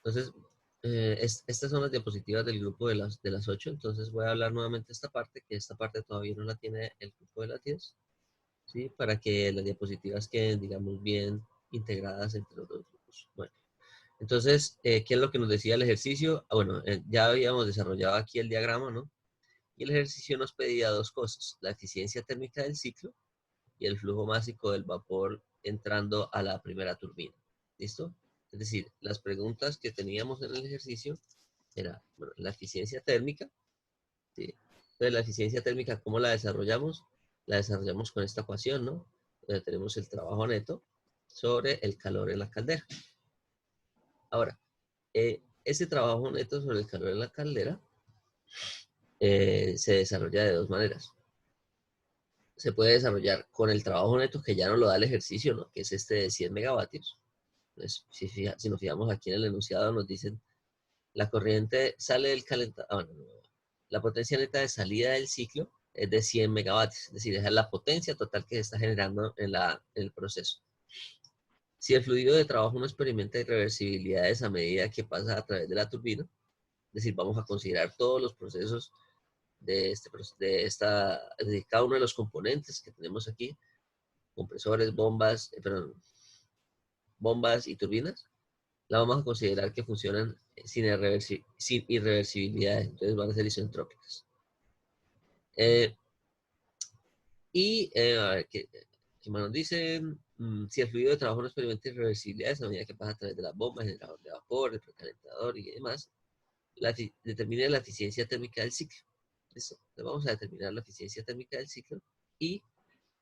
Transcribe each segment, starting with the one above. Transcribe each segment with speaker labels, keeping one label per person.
Speaker 1: Entonces, estas son las diapositivas del grupo de las 8. Entonces voy a hablar nuevamente de esta parte, que esta parte todavía no la tiene el grupo de las 10, ¿sí? Para que las diapositivas queden, digamos, bien integradas entre los dos grupos. Bueno, entonces, ¿qué es lo que nos decía el ejercicio? Bueno, ya habíamos desarrollado aquí el diagrama, ¿no? Y el ejercicio nos pedía dos cosas: la eficiencia térmica del ciclo y el flujo másico del vapor entrando a la primera turbina. ¿Listo? Es decir, las preguntas que teníamos en el ejercicio era, bueno, la eficiencia térmica, ¿sí? Entonces, la eficiencia térmica, ¿cómo la desarrollamos? La desarrollamos con esta ecuación, ¿no? Donde tenemos el trabajo neto sobre el calor en la caldera. Ahora, ese trabajo neto sobre el calor en la caldera se desarrolla de dos maneras. Se puede desarrollar con el trabajo neto que ya nos lo da el ejercicio, ¿no? Que es este de 100 megavatios. Entonces, si nos fijamos aquí en el enunciado, nos dicen la corriente sale del calentador. La potencia neta de salida del ciclo es de 100 megavatios, es decir, es la potencia total que se está generando en el proceso. Si el fluido de trabajo no experimenta irreversibilidades a medida que pasa a través de la turbina, es decir, vamos a considerar todos los procesos es decir, cada uno de los componentes que tenemos aquí, compresores, bombas y turbinas, la vamos a considerar que funcionan sin irreversibilidades, entonces van a ser isentrópicas. A ver, ¿qué más nos dicen? Si el fluido de trabajo no experimenta irreversibilidades a medida que pasa a través de las bombas, el generador de vapor, el precalentador y demás, determina la eficiencia térmica del ciclo. Eso. Entonces vamos a determinar la eficiencia térmica del ciclo y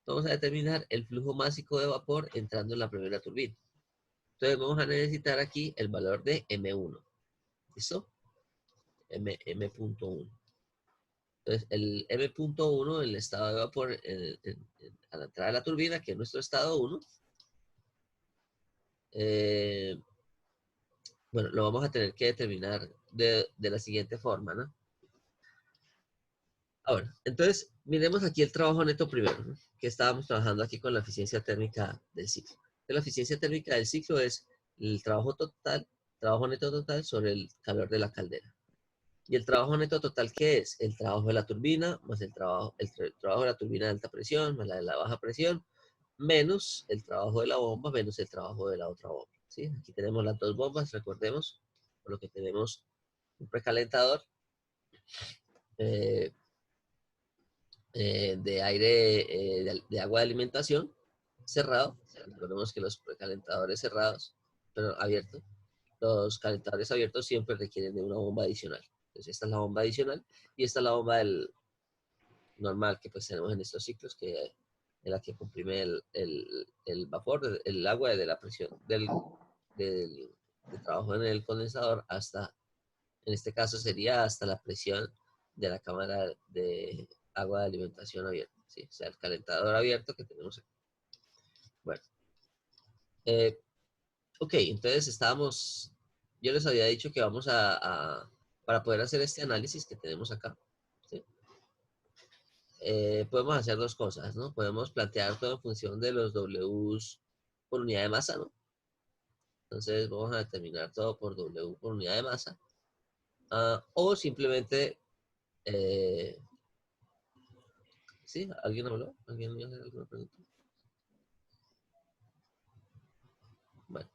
Speaker 1: vamos a determinar el flujo másico de vapor entrando en la primera turbina. Entonces vamos a necesitar aquí el valor de M1. ¿Listo? M.1. Entonces el M.1, el estado de vapor a la entrada de la turbina, que es nuestro estado 1, bueno, lo vamos a tener que determinar de la siguiente forma, ¿no? Ahora, entonces, miremos aquí el trabajo neto primero, ¿no? Que estábamos trabajando aquí con la eficiencia térmica del ciclo. La eficiencia térmica del ciclo es el trabajo neto total sobre el calor de la caldera. ¿Y el trabajo neto total qué es? El trabajo de la turbina, más el trabajo de la turbina de alta presión, más la de la baja presión, menos el trabajo de la bomba, menos el trabajo de la otra bomba. ¿Sí? Aquí tenemos las dos bombas, recordemos, por lo que tenemos un precalentador eh, de aire, de agua de alimentación cerrado. Recordemos que los precalentadores cerrados, pero abiertos, los calentadores abiertos siempre requieren de una bomba adicional. Entonces esta es la bomba adicional y esta es la bomba normal que pues tenemos en estos ciclos, en la que comprime el vapor, el agua de la presión del trabajo en el condensador hasta, en este caso sería hasta la presión de la cámara de agua de alimentación abierta, ¿sí? O sea, el calentador abierto que tenemos aquí. Bueno, ok, entonces yo les había dicho que vamos para poder hacer este análisis que tenemos acá, ¿sí? Podemos hacer dos cosas, ¿no? Podemos plantear todo en función de los Ws por unidad de masa, ¿no? Entonces vamos a determinar todo por W por unidad de masa. O simplemente, ¿sí? ¿Alguien habló? ¿Alguien me hace alguna pregunta? Bueno,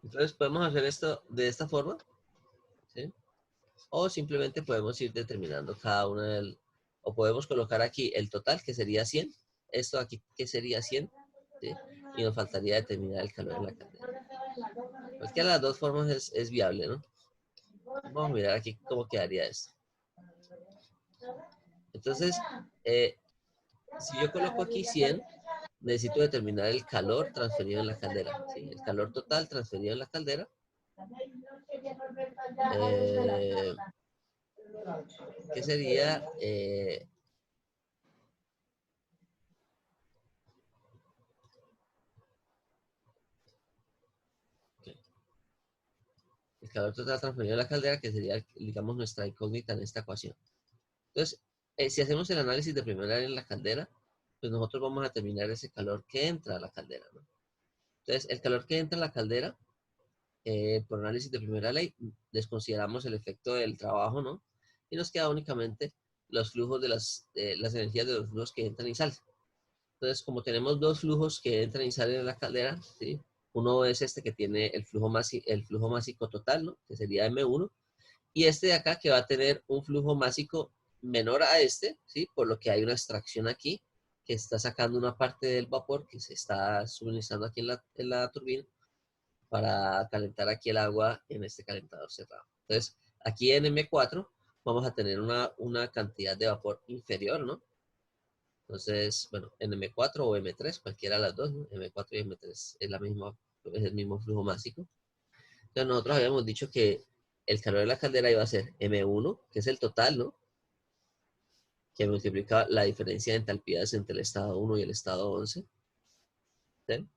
Speaker 1: entonces podemos hacer esto de esta forma, ¿sí? O simplemente podemos ir determinando cada una o podemos colocar aquí el total, que sería 100. Esto aquí, que sería 100, ¿sí? Y nos faltaría determinar el calor en la caldera. Cualquiera de las dos formas es viable, ¿no? Vamos a mirar aquí cómo quedaría esto. Entonces, si yo coloco aquí 100, necesito determinar el calor transferido en la caldera, ¿sí? El calor total transferido en la caldera. Que sería el calor total transferido en la caldera, que sería, digamos, nuestra incógnita en esta ecuación. Entonces, si hacemos el análisis de primera área en la caldera, pues nosotros vamos a determinar ese calor que entra a la caldera, ¿no? Entonces, el calor que entra a la caldera por análisis de primera ley, desconsideramos el efecto del trabajo, ¿no? Y nos queda únicamente los flujos de las energías de los flujos que entran y salen. Entonces, como tenemos dos flujos que entran y salen de la caldera, ¿sí? Uno es este que tiene el flujo másico total, ¿no? Que sería M1, y este de acá que va a tener un flujo másico menor a este, ¿sí? Por lo que hay una extracción aquí que está sacando una parte del vapor que se está suministrando aquí en la turbina para calentar aquí el agua en este calentador cerrado. Entonces, aquí en M4 vamos a tener una cantidad de vapor inferior, ¿no? Entonces, bueno, en M4 o M3, cualquiera de las dos, ¿no? M4 y M3 es el mismo flujo másico. Entonces, nosotros habíamos dicho que el calor de la caldera iba a ser M1, que es el total, ¿no? Que multiplica la diferencia de entalpías entre el estado 1 y el estado 11, ¿sí?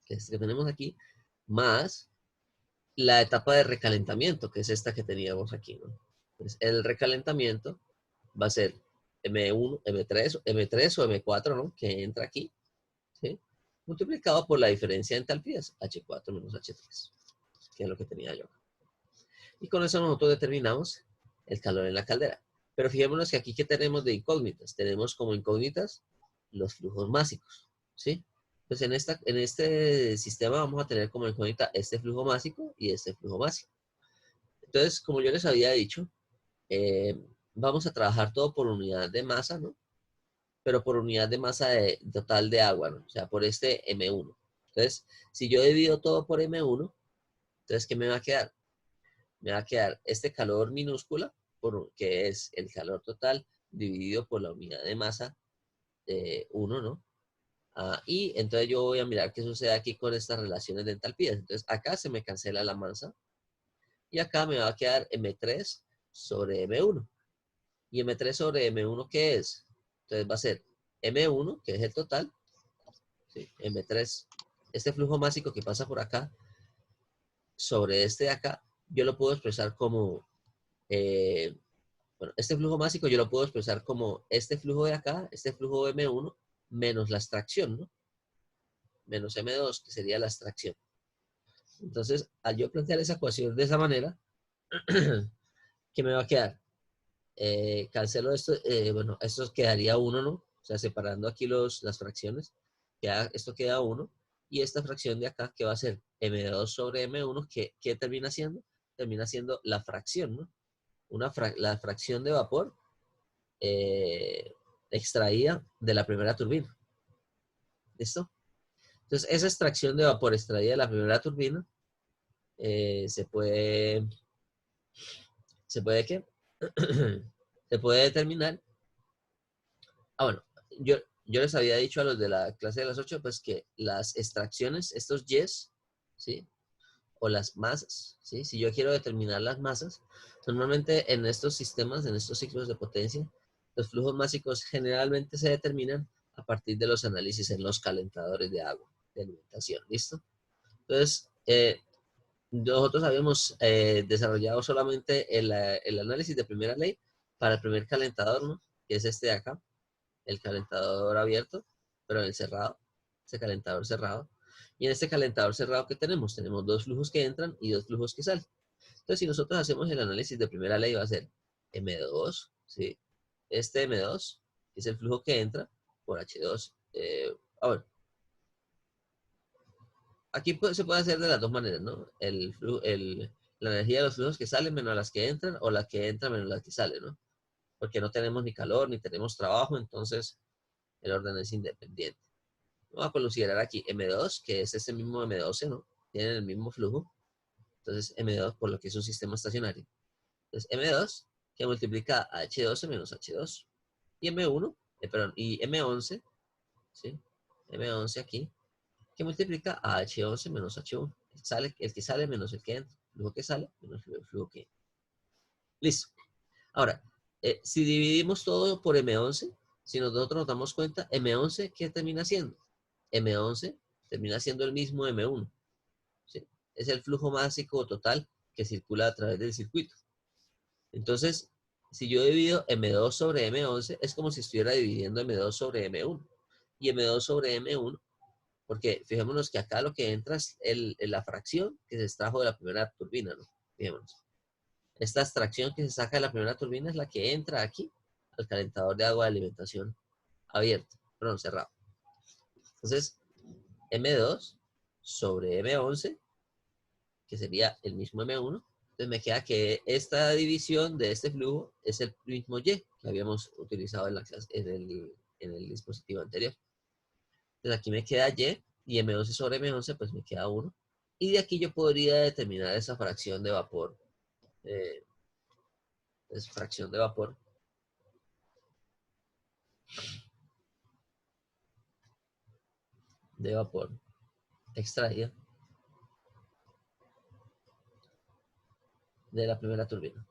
Speaker 1: Que es que tenemos aquí, más la etapa de recalentamiento, que es esta que teníamos aquí, ¿no? Entonces, el recalentamiento va a ser M1, M3 o M4, ¿no? Que entra aquí, ¿sí? Multiplicado por la diferencia de entalpías, H4 menos H3, que es lo que tenía yo. Y con eso nosotros determinamos el calor en la caldera. Pero fijémonos que aquí, ¿qué tenemos de incógnitas? Tenemos como incógnitas los flujos másicos, ¿sí? Pues en este sistema vamos a tener como incógnita este flujo másico y este flujo másico. Entonces, como yo les había dicho, vamos a trabajar todo por unidad de masa, ¿no? Pero por unidad de masa total de agua, ¿no? O sea, por este M1. Entonces, si yo divido todo por M1, entonces, ¿qué me va a quedar? Me va a quedar este calor minúscula, que es el calor total, dividido por la unidad de masa 1, ¿no? Y entonces yo voy a mirar qué sucede aquí con estas relaciones de entalpías. Entonces, acá se me cancela la masa y acá me va a quedar M3 sobre M1. ¿Y M3 sobre M1 qué es? Entonces va a ser M1, que es el total, ¿sí? M3, este flujo másico que pasa por acá, sobre este de acá, yo lo puedo expresar como, bueno, este flujo másico yo lo puedo expresar como este flujo de acá, este flujo M1, menos la extracción, ¿no? Menos M2, que sería la extracción. Entonces, al yo plantear esa ecuación de esa manera, ¿qué me va a quedar? Cancelo esto, bueno, esto quedaría 1, ¿no? O sea, separando aquí las fracciones, esto queda 1. Y esta fracción de acá, ¿qué va a ser? M2 sobre M1, ¿qué termina siendo? Termina siendo la fracción, ¿no? La fracción de vapor eh, extraída de la primera turbina. ¿Listo? Entonces, esa extracción de vapor extraída de la primera turbina ¿se puede qué? Se puede determinar. Bueno, yo les había dicho a los de la clase de las 8, pues que las extracciones, estos yes, ¿sí? O las masas, ¿sí? Si yo quiero determinar las masas, normalmente en estos sistemas, en estos ciclos de potencia, los flujos másicos generalmente se determinan a partir de los análisis en los calentadores de agua, de alimentación, ¿listo? Entonces, nosotros habíamos desarrollado solamente el análisis de primera ley para el primer calentador, ¿no? Que es este de acá, el calentador abierto, pero el cerrado, ese calentador cerrado. Y en este calentador cerrado, ¿qué tenemos? Tenemos dos flujos que entran y dos flujos que salen. Entonces, si nosotros hacemos el análisis de primera ley, va a ser M2, ¿sí? Este M2 es el flujo que entra por H2. Bueno, aquí se puede hacer de las dos maneras, ¿no? La energía de los flujos que salen menos las que entran, o las que entran menos las que salen, ¿no? Porque no tenemos ni calor, ni tenemos trabajo, entonces el orden es independiente. Vamos a considerar aquí M2, que es este mismo M12, ¿no? Tienen el mismo flujo. Entonces M2, por lo que es un sistema estacionario. Entonces M2, que multiplica a H12 menos H2. Y M1, perdón, y M11, ¿sí? M11 aquí, que multiplica a H11 menos H1. El que sale menos el que entra. El flujo que sale menos el flujo que entra. Listo. Ahora, si dividimos todo por M11, si nosotros nos damos cuenta, M11, ¿qué termina siendo? M11 termina siendo el mismo M1. ¿Sí? Es el flujo másico total que circula a través del circuito. Entonces, si yo divido M2 sobre M11, es como si estuviera dividiendo M2 sobre M1. Y M2 sobre M1 Porque fijémonos que acá lo que entra es la fracción que se extrajo de la primera turbina, ¿no? Fijémonos. Esta extracción que se saca de la primera turbina es la que entra aquí al calentador de agua de alimentación abierto, perdón, cerrado. Entonces, M2 sobre M11, que sería el mismo M1. Entonces me queda que esta división de este flujo es el mismo Y que habíamos utilizado en, la clase, en el dispositivo anterior. Entonces aquí me queda y M12 sobre M11 pues me queda 1. Y de aquí yo podría determinar esa fracción de vapor. Es fracción de vapor extraída de la primera turbina.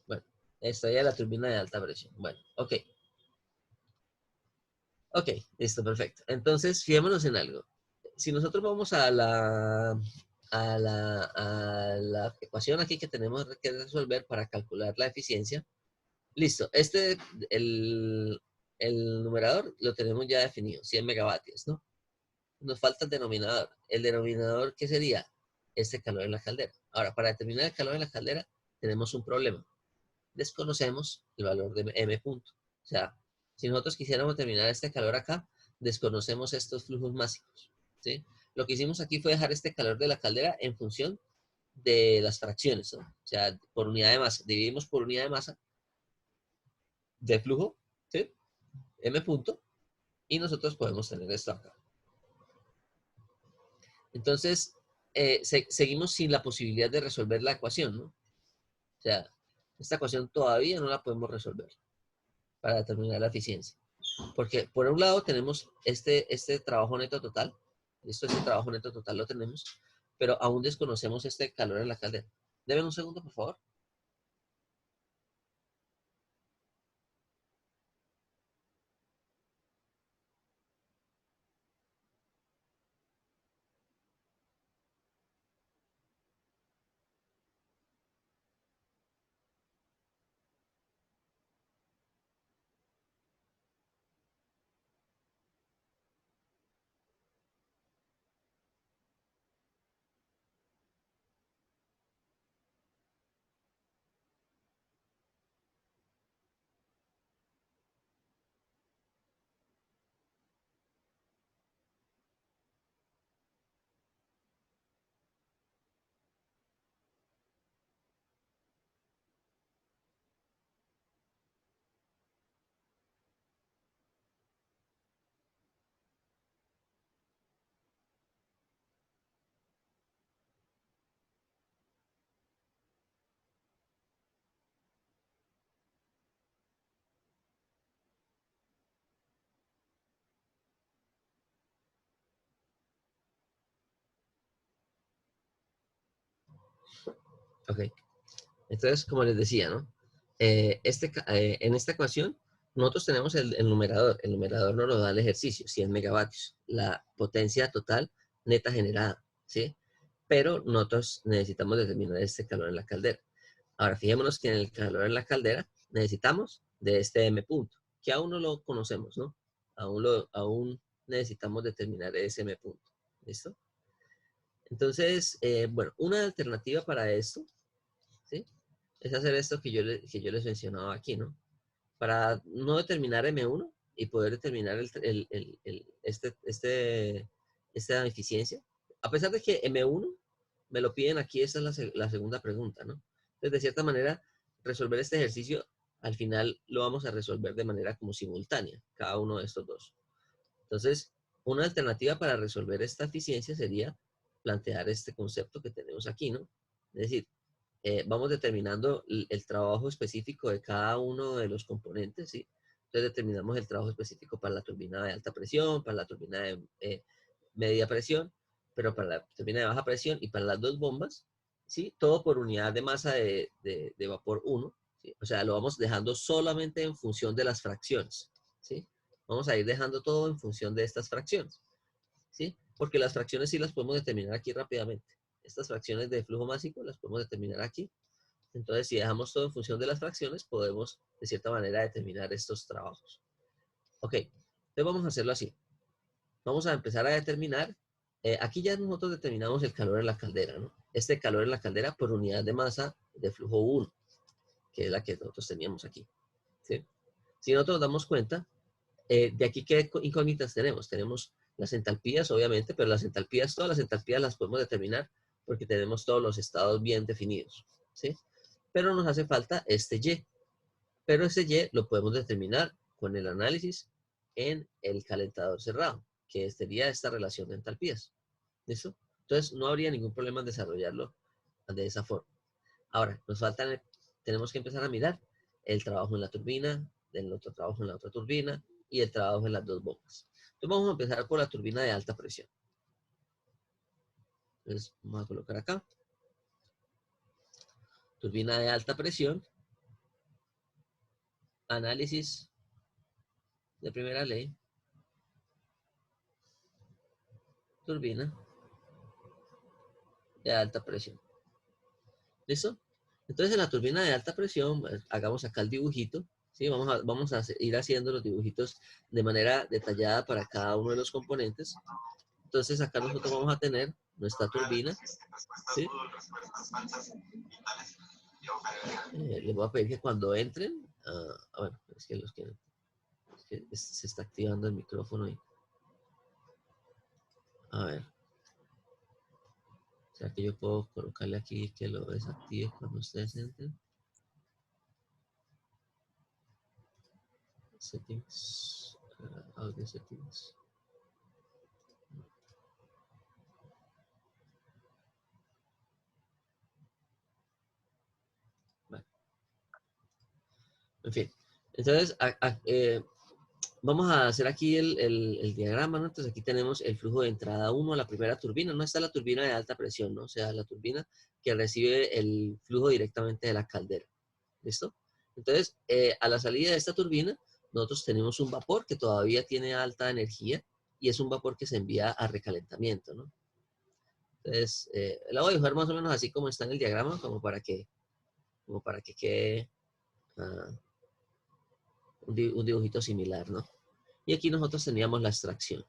Speaker 1: Bueno, extraída de la turbina de alta presión. Bueno, ok. Ok, listo, perfecto. Entonces, fijémonos en algo. Si nosotros vamos a la ecuación aquí que tenemos que resolver para calcular la eficiencia, listo. El numerador lo tenemos ya definido, 100 megavatios, ¿no? Nos falta el denominador. ¿El denominador qué sería? Este calor en la caldera. Ahora, para determinar el calor en la caldera, tenemos un problema. Desconocemos el valor de M punto. O sea, si nosotros quisiéramos determinar este calor acá, desconocemos estos flujos másicos, ¿sí? Lo que hicimos aquí fue dejar este calor de la caldera en función de las fracciones, ¿no? O sea, por unidad de masa. Dividimos por unidad de masa de flujo, ¿sí? M punto, y nosotros podemos tener esto acá. Entonces, seguimos sin la posibilidad de resolver la ecuación, ¿no? O sea, esta ecuación todavía no la podemos resolver para determinar la eficiencia. Porque por un lado tenemos este trabajo neto total, este trabajo neto total lo tenemos, pero aún desconocemos este calor en la caldera. Deme un segundo, por favor. Ok. Entonces, como les decía, ¿no? En esta ecuación, nosotros tenemos el numerador. El numerador nos lo da el ejercicio, 100 megavatios, la potencia total neta generada, ¿sí? Pero nosotros necesitamos determinar este calor en la caldera. Ahora, fijémonos que en el calor en la caldera necesitamos de este M punto, que aún no lo conocemos, ¿no? Aún necesitamos determinar ese M punto. ¿Listo? Entonces, bueno, una alternativa para esto, ¿sí? Es hacer esto que yo les mencionaba aquí, ¿no? Para no determinar M1 y poder determinar esta eficiencia. A pesar de que M1 me lo piden aquí, esa es la segunda pregunta, ¿no? Entonces, de cierta manera, resolver este ejercicio, al final lo vamos a resolver de manera como simultánea, cada uno de estos dos. Entonces, una alternativa para resolver esta eficiencia sería plantear este concepto que tenemos aquí, ¿no? Es decir, vamos determinando el trabajo específico de cada uno de los componentes, ¿sí? Entonces determinamos el trabajo específico para la turbina de alta presión, para la turbina de media presión, pero para la turbina de baja presión y para las dos bombas, ¿sí? Todo por unidad de masa de vapor 1, ¿sí? O sea, lo vamos dejando solamente en función de las fracciones, ¿sí? Vamos a ir dejando todo en función de estas fracciones, ¿sí? Porque las fracciones sí las podemos determinar aquí rápidamente. estas fracciones de flujo másico las podemos determinar aquí. Entonces, si dejamos todo en función de las fracciones, podemos, de cierta manera, determinar estos trabajos. Ok, entonces vamos a hacerlo así. Vamos a empezar a determinar, aquí ya nosotros determinamos el calor en la caldera, ¿no? Este calor en la caldera por unidad de masa de flujo 1, que es la que nosotros teníamos aquí, ¿sí? Si nosotros nos damos cuenta, de aquí, ¿qué incógnitas tenemos? Tenemos las entalpías, obviamente, pero las entalpías, todas las entalpías las podemos determinar porque tenemos todos los estados bien definidos, ¿sí? Pero nos hace falta este Y. Pero ese Y lo podemos determinar con el análisis en el calentador cerrado, que sería esta relación de entalpías. ¿Listo? Entonces, no habría ningún problema en desarrollarlo de esa forma. Ahora, tenemos que empezar a mirar el trabajo en la turbina, el otro trabajo en la otra turbina y el trabajo en las dos bombas. Entonces, vamos a empezar por la turbina de alta presión. Entonces, vamos a colocar acá. Turbina de alta presión. Análisis de primera ley. Turbina de alta presión. ¿Listo? Entonces, en la turbina de alta presión, hagamos acá el dibujito. ¿Sí? Vamos a ir haciendo los dibujitos de manera detallada para cada uno de los componentes. Entonces, acá nosotros vamos a tener nuestra turbina. ¿Sí? Les voy a pedir que cuando entren, bueno, es que se está activando el micrófono ahí. A ver. O sea que yo puedo colocarle aquí que lo desactive cuando ustedes entren. Settings. Audio settings. Vale. En fin. Entonces, vamos a hacer aquí el diagrama, ¿no? Entonces aquí tenemos el flujo de entrada 1 a la primera turbina. No está la turbina de alta presión, ¿no? O sea, la turbina que recibe el flujo directamente de la caldera. ¿Listo? Entonces, a la salida de esta turbina, nosotros tenemos un vapor que todavía tiene alta energía y es un vapor que se envía a recalentamiento, ¿no? Entonces, la voy a dibujar más o menos así como está en el diagrama, como para que quede un dibujito similar, ¿no? Y aquí nosotros teníamos la extracción.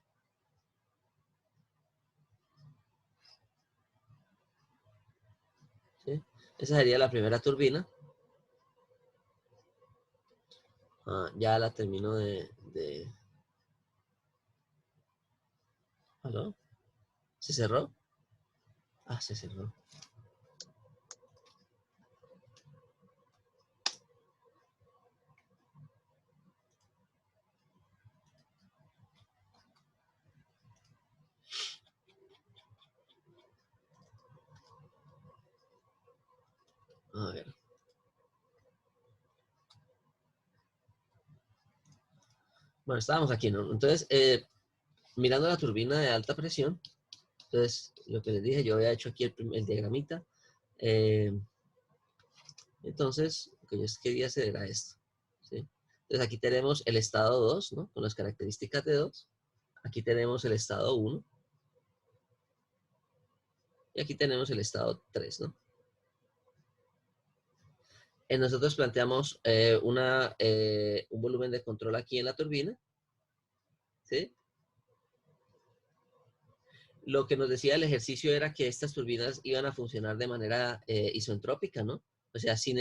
Speaker 1: ¿Sí? Esa sería la primera turbina. Ya la termino de... ¿Aló? ¿Se cerró? Ah, se cerró. A ver. Bueno, estábamos aquí, ¿no? Entonces, mirando la turbina de alta presión, entonces, lo que les dije, yo había hecho aquí el diagramita. Entonces, lo que yo quería hacer era esto, ¿sí? Entonces, aquí tenemos el estado 2, ¿no? Con las características de 2. Aquí tenemos el estado 1. Y aquí tenemos el estado 3, ¿no? Nosotros planteamos un volumen de control aquí en la turbina, ¿sí? Lo que nos decía el ejercicio era que estas turbinas iban a funcionar de manera isentrópica, ¿no? O sea, sin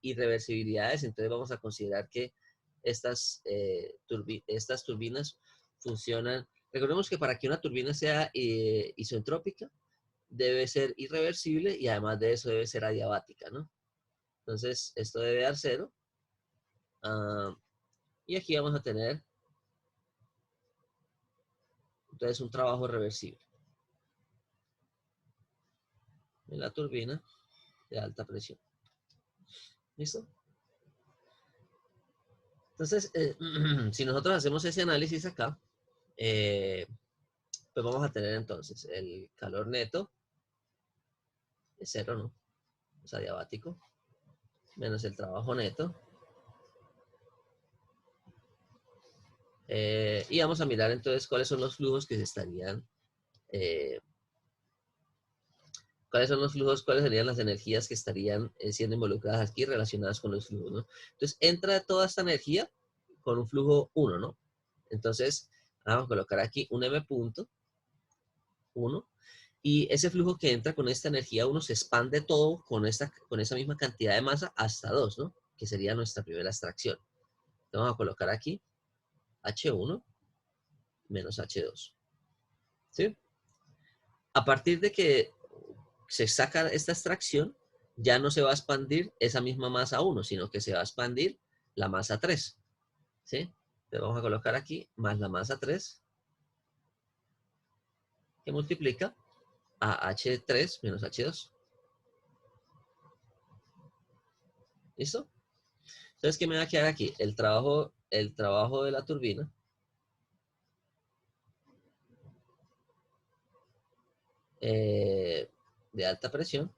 Speaker 1: irreversibilidades. Entonces vamos a considerar que estas turbinas funcionan. Recordemos que para que una turbina sea isentrópica, debe ser irreversible y además de eso debe ser adiabática, ¿no? Entonces, esto debe dar 0. Y aquí vamos a tener, entonces, un trabajo reversible en la turbina de alta presión. ¿Listo? Entonces, si nosotros hacemos ese análisis acá, pues vamos a tener entonces el calor neto es 0, ¿no? Es adiabático, menos el trabajo neto. Y vamos a mirar entonces cuáles son los flujos que se estarían ¿Cuáles son los flujos? ¿Cuáles serían las energías que estarían siendo involucradas aquí relacionadas con los flujos, ¿no? Entonces, entra toda esta energía con un flujo 1, ¿no? Entonces, vamos a colocar aquí un M punto 1. Y ese flujo que entra con esta energía 1 se expande todo con esa misma cantidad de masa hasta 2, ¿no? Que sería nuestra primera extracción. Entonces, vamos a colocar aquí H1 menos H2. ¿Sí? A partir de que se saca esta extracción, ya no se va a expandir esa misma masa 1, sino que se va a expandir la masa 3. ¿Sí? Entonces vamos a colocar aquí más la masa 3, que multiplica a H3 menos H2. ¿Listo? Entonces, ¿qué me va a quedar aquí? El trabajo de la turbina de alta presión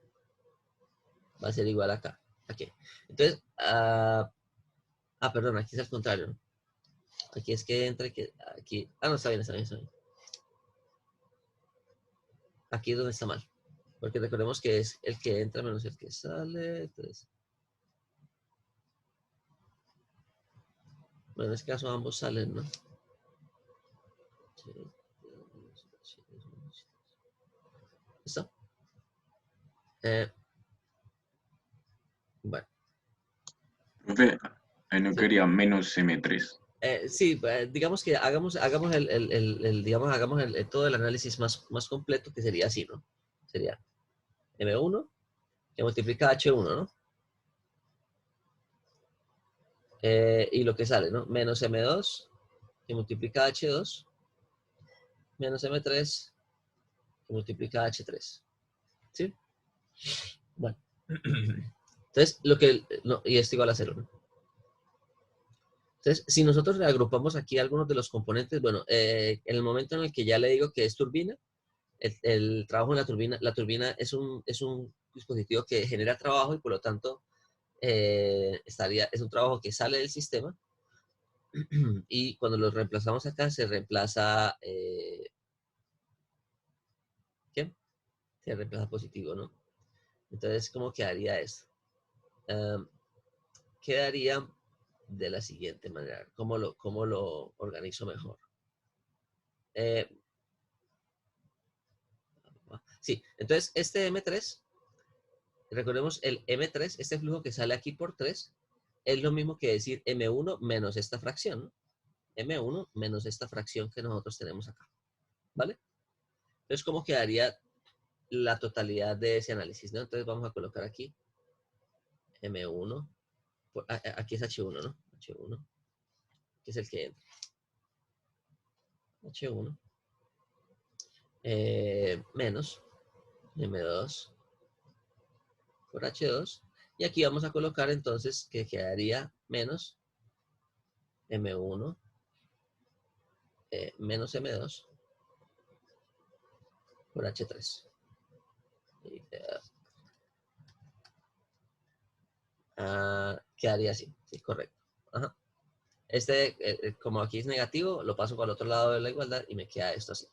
Speaker 1: va a ser igual acá. Aquí. Entonces, perdón, aquí es al contrario, ¿no? Aquí es que entra, aquí, no, está bien, está bien, está bien. Aquí es donde está mal. Porque recordemos que es el que entra menos el que sale. Entonces, bueno, en este caso ambos salen, ¿no? ¿Listo? Bueno,
Speaker 2: Profe, ahí no
Speaker 1: sí.
Speaker 2: quería menos M3.
Speaker 1: Sí, digamos que hagamos digamos, hagamos todo el análisis más completo, que sería así, ¿no? Sería M1 que multiplica H1, ¿no? Y lo que sale, ¿no? Menos M2 que multiplica H2 menos M3 que multiplica H3. ¿Sí? Bueno. Entonces, no, y esto igual a 0, ¿no? Entonces, si nosotros reagrupamos aquí algunos de los componentes, bueno, en el momento en el que ya le digo que es turbina, el trabajo en la turbina es un dispositivo que genera trabajo y por lo tanto es un trabajo que sale del sistema y cuando lo reemplazamos acá se reemplaza, ¿qué? Se reemplaza positivo, ¿no? Entonces, ¿cómo quedaría esto? Quedaría de la siguiente manera. ¿Cómo lo organizo mejor? Sí, entonces este M3, recordemos el M3, este flujo que sale aquí por 3, es lo mismo que decir M1 menos esta fracción, ¿no? M1 menos esta fracción que nosotros tenemos acá, ¿vale? Entonces, ¿cómo quedaría la totalidad de ese análisis, ¿no? Entonces vamos a colocar aquí M1, aquí es H1, ¿no? H1, que es el que entra. H1 menos M2 por H2. Y aquí vamos a colocar entonces que quedaría menos M1 menos M2 por H3. Quedaría así, sí, correcto. Ajá. Como aquí es negativo, lo paso para el otro lado de la igualdad y me queda esto así.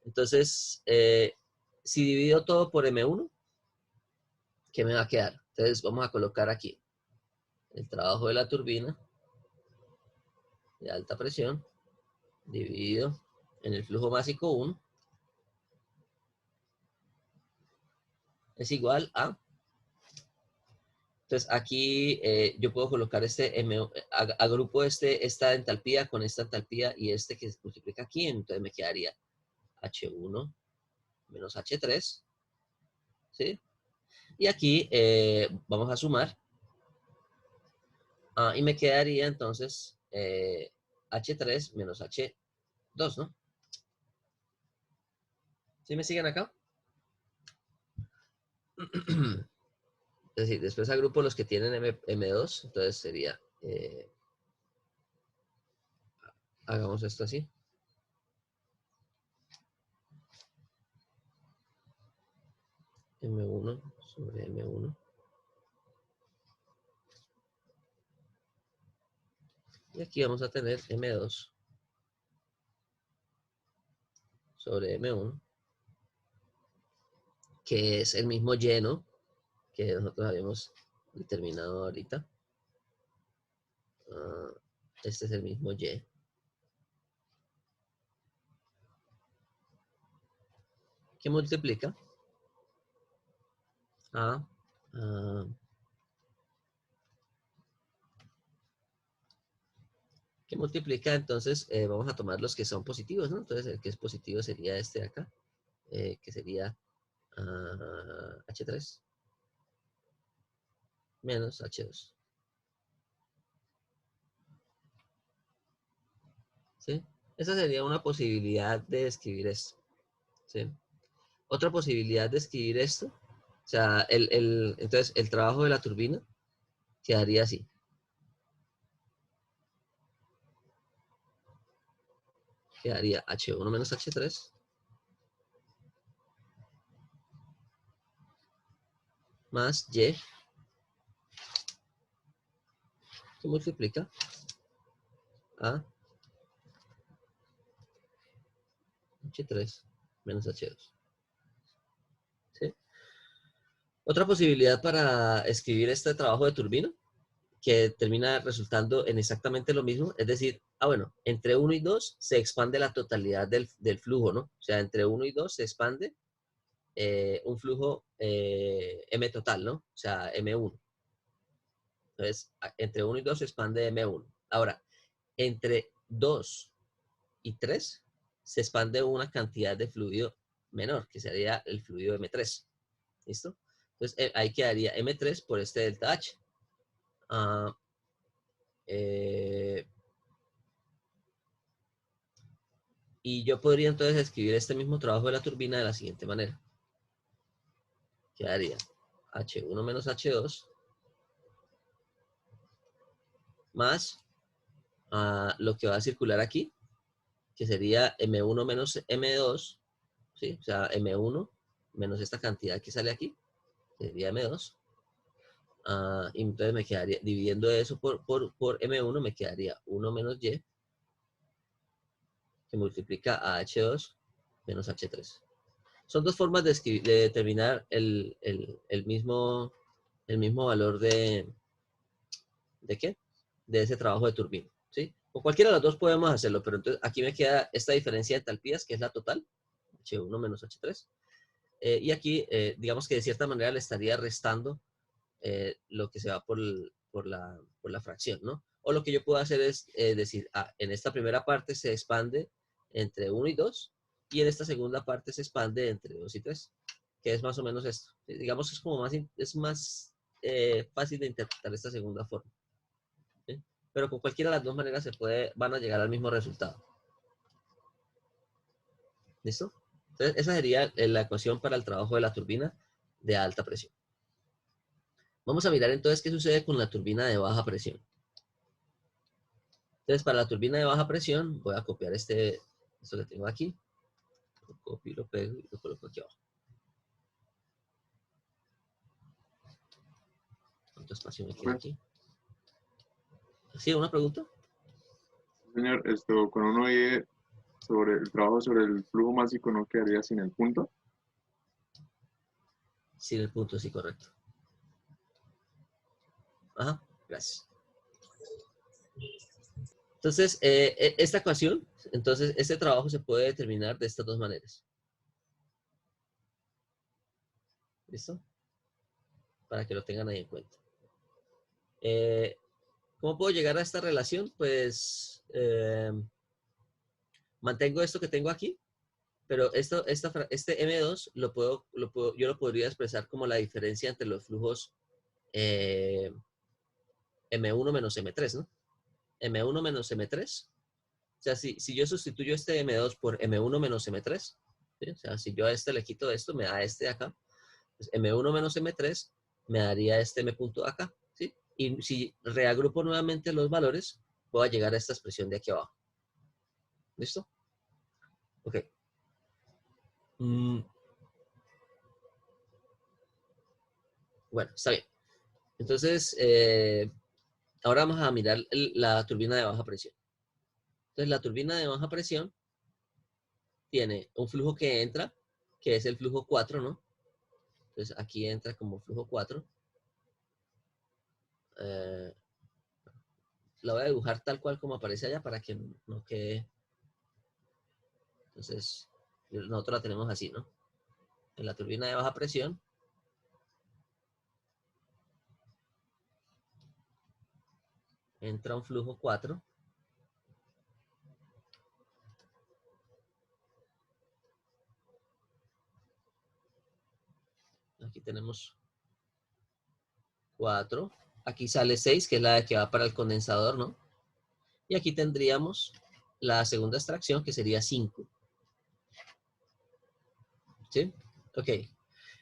Speaker 1: Entonces, si divido todo por M1, ¿qué me va a quedar? Entonces, vamos a colocar aquí el trabajo de la turbina de alta presión dividido en el flujo másico 1 es igual a... Entonces, aquí yo puedo colocar agrupo esta entalpía con esta entalpía y este que se multiplica aquí, entonces me quedaría H1 menos H3, ¿sí? Y aquí vamos a sumar. Y me quedaría entonces H3 menos H2, ¿no? ¿Sí me siguen acá? Es decir, después agrupo los que tienen M2, entonces sería, hagamos esto así. M1 sobre M1. Y aquí vamos a tener M2 sobre M1 que es el mismo Y, ¿no? Que nosotros habíamos determinado ahorita. Este es el mismo Y. ¿Qué multiplica? ¿Qué multiplica? Entonces, vamos a tomar los que son positivos, ¿no? Entonces, el que es positivo sería este de acá, que sería H3 menos H2. ¿Sí? Esa sería una posibilidad de escribir esto. ¿Sí? Otra posibilidad de escribir esto, o sea, entonces el trabajo de la turbina quedaría así. Quedaría H1 menos H3 más Y, que multiplica a H3 menos H2. ¿Sí? Otra posibilidad para escribir este trabajo de turbina, que termina resultando en exactamente lo mismo, es decir, bueno, entre 1 y 2 se expande la totalidad del flujo, ¿no? O sea, entre 1 y 2 se expande un flujo M total, ¿no? O sea, M1. Entonces, entre 1 y 2 se expande M1. Ahora, entre 2 y 3 se expande una cantidad de fluido menor, que sería el fluido M3. ¿Listo? Entonces, ahí quedaría M3 por este delta H. Y yo podría entonces escribir este mismo trabajo de la turbina de la siguiente manera. Quedaría H1 menos H2 más lo que va a circular aquí, que sería M1 menos M2, ¿sí? O sea, M1 menos esta cantidad que sale aquí, sería M2. Y entonces me quedaría, dividiendo eso por M1, me quedaría 1 menos Y, que multiplica a H2 menos H3. Son dos formas de determinar el mismo valor ¿de qué? De ese trabajo de turbina, ¿sí? Con cualquiera de las dos podemos hacerlo, pero entonces aquí me queda esta diferencia de entalpías, que es la total, H1 menos H3. Y aquí, digamos que de cierta manera le estaría restando lo que se va por la fracción, ¿no? O lo que yo puedo hacer es decir, en esta primera parte se expande entre 1 y 2, y en esta segunda parte se expande entre 2 y 3, que es más o menos esto. Digamos que es más fácil de interpretar esta segunda forma. ¿Sí? Pero con cualquiera de las dos maneras van a llegar al mismo resultado. ¿Listo? Entonces, esa sería la ecuación para el trabajo de la turbina de alta presión. Vamos a mirar entonces qué sucede con la turbina de baja presión. Entonces, para la turbina de baja presión, voy a copiar esto que tengo aquí. Lo copio, lo pego y lo coloco aquí abajo. ¿Cuánto espacio me queda aquí? ¿Sí? ¿Una pregunta?
Speaker 2: Señor, con uno oye sobre el trabajo sobre el flujo másico, ¿no quedaría sin el punto?
Speaker 1: Sí, el punto, sí, correcto. Ajá, gracias. Entonces, esta ecuación, entonces, este trabajo se puede determinar de estas dos maneras. ¿Listo? Para que lo tengan ahí en cuenta. ¿Cómo puedo llegar a esta relación? Pues mantengo esto que tengo aquí, pero este M2 yo lo podría expresar como la diferencia entre los flujos M1 menos M3, ¿no? M1 menos M3. O sea, si yo sustituyo este M2 por M1 menos M3, ¿sí? O sea, si yo a este le quito esto, me da este de acá. Pues M1 menos M3 me daría este M punto acá, ¿sí? Y si reagrupo nuevamente los valores, voy a llegar a esta expresión de aquí abajo. ¿Listo? Ok. Bueno, está bien. Entonces, ahora vamos a mirar la turbina de baja presión. Entonces, la turbina de baja presión tiene un flujo que entra, que es el flujo 4, ¿no? Entonces aquí entra como flujo 4. La voy a dibujar tal cual como aparece allá para que no quede. Entonces, nosotros la tenemos así, ¿no? En la turbina de baja presión. Entra un flujo 4. Aquí tenemos 4. Aquí sale 6, que es la que va para el condensador, ¿no? Y aquí tendríamos la segunda extracción, que sería 5. ¿Sí? Ok.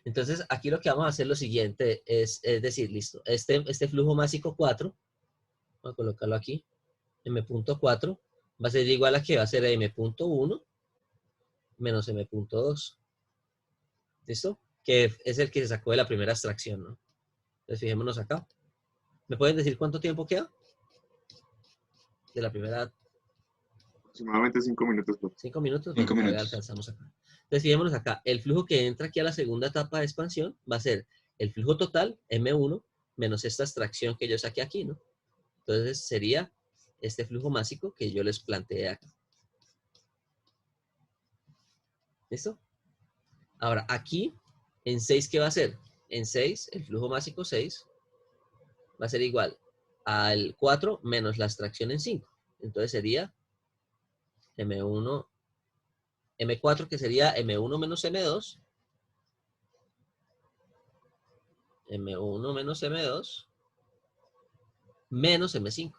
Speaker 1: Entonces, aquí lo que vamos a hacer lo siguiente es decir, listo, este flujo másico 4, vamos a colocarlo aquí, M.4, va a ser igual a que va a ser M.1 menos M.2. ¿Listo? Que es el que se sacó de la primera extracción, ¿no? Entonces, fijémonos acá. ¿Me pueden decir cuánto tiempo queda? De la primera.
Speaker 2: Aproximadamente 5 minutos.
Speaker 1: 5 minutos.
Speaker 2: 5
Speaker 1: Bueno, todavía
Speaker 2: minutos.
Speaker 1: alcanzamos acá. Entonces, fijémonos acá. El flujo que entra aquí a la segunda etapa de expansión va a ser el flujo total, M1, menos esta extracción que yo saqué aquí, ¿no? Entonces, sería este flujo másico que yo les planteé acá. ¿Listo? Ahora, aquí, en 6, ¿qué va a ser? En 6, el flujo másico 6 va a ser igual al 4 menos la extracción en 5. Entonces sería M1, M4, que sería M1 menos M2, M1 menos M2, menos M5.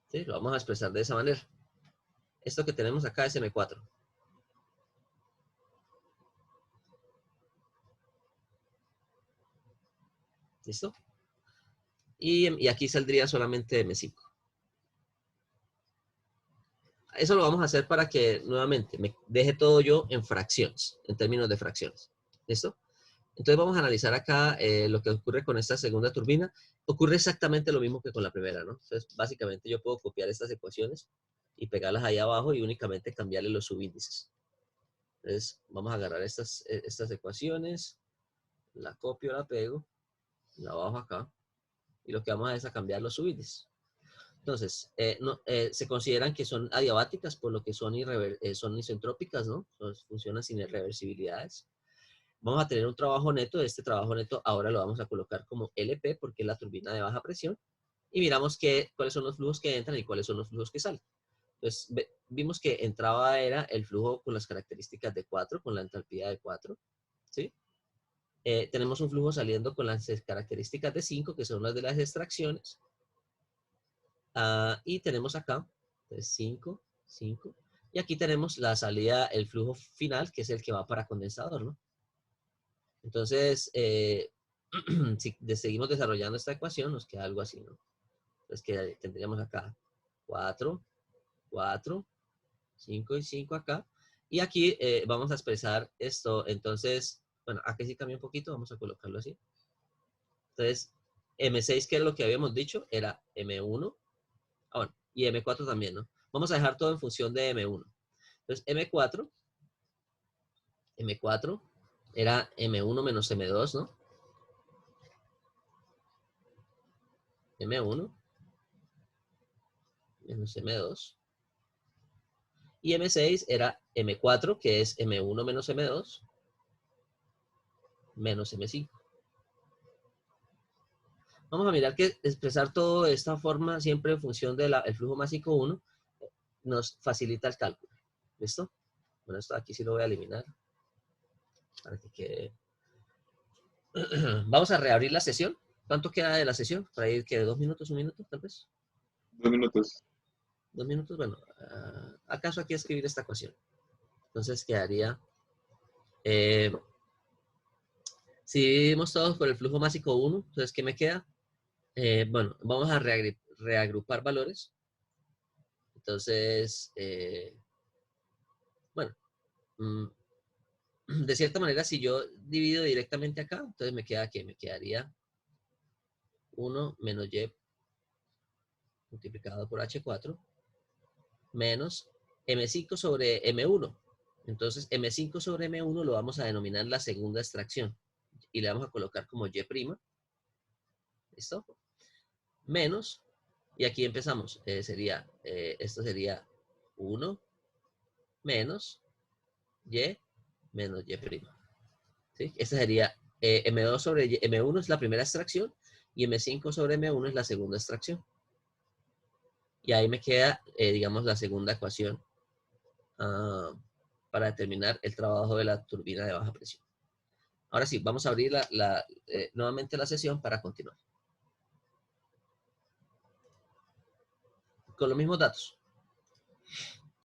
Speaker 1: ¿Sí? Lo vamos a expresar de esa manera. Esto que tenemos acá es M4. ¿Listo? Y aquí saldría solamente M5. Eso lo vamos a hacer para que, nuevamente, me deje todo yo en fracciones, en términos de fracciones. ¿Listo? Entonces vamos a analizar acá lo que ocurre con esta segunda turbina. Ocurre exactamente lo mismo que con la primera, ¿no? Entonces, básicamente yo puedo copiar estas ecuaciones y pegarlas ahí abajo y únicamente cambiarle los subíndices. Entonces, vamos a agarrar estas ecuaciones, la copio, la pego, la bajo acá, y lo que vamos a hacer es a cambiar los subíndices. Entonces, se consideran que son adiabáticas, por lo que son isentrópicas, ¿no? Entonces, funcionan sin irreversibilidades. Vamos a tener un trabajo neto. Este trabajo neto ahora lo vamos a colocar como LP porque es la turbina de baja presión. Y miramos cuáles son los flujos que entran y cuáles son los flujos que salen. Entonces, vimos que entraba era el flujo con las características de 4, con la entalpía de 4. ¿Sí? Tenemos un flujo saliendo con las características de 5, que son las de las extracciones. Y tenemos acá, entonces 5, 5. Y aquí tenemos la salida, el flujo final, que es el que va para condensador, ¿no? Entonces, si seguimos desarrollando esta ecuación, nos queda algo así, ¿no? Entonces, que tendríamos acá 4, 4, 5 y 5 acá. Y aquí vamos a expresar esto. Entonces, bueno, aquí sí cambia un poquito, vamos a colocarlo así. Entonces, M6, que es lo que habíamos dicho, era M1. Bueno, y M4 también, ¿no? Vamos a dejar todo en función de M1. Entonces, M4 era M1 menos M2, ¿no? M1 menos M2. Y M6 era M4, que es M1 menos M2, menos M5. Vamos a mirar que expresar todo de esta forma, siempre en función del flujo másico 1, nos facilita el cálculo. ¿Listo? Bueno, esto aquí sí lo voy a eliminar. Para que quede. Vamos a reabrir la sesión. ¿Cuánto queda de la sesión? Para ir que 2 minutos, 1 minuto, tal vez.
Speaker 2: 2 minutos.
Speaker 1: 2 minutos, bueno. ¿Acaso aquí escribir esta ecuación? Entonces quedaría. Si dividimos todos por el flujo másico 1, entonces, ¿qué me queda? Bueno, vamos a reagrupar valores. Entonces, bueno, de cierta manera, si yo divido directamente acá, entonces me queda que me quedaría 1 menos y multiplicado por h4 menos m5 sobre m1. Entonces, M5 sobre M1 lo vamos a denominar la segunda extracción. Y le vamos a colocar como Y'. ¿Listo? Menos, y aquí empezamos. Esto sería 1 menos Y menos Y'. ¿Sí? Esta sería M2 sobre M1 es la primera extracción y M5 sobre M1 es la segunda extracción. Y ahí me queda, digamos, la segunda ecuación para determinar el trabajo de la turbina de baja presión. Ahora sí, vamos a abrir nuevamente la sesión para continuar. Con los mismos datos.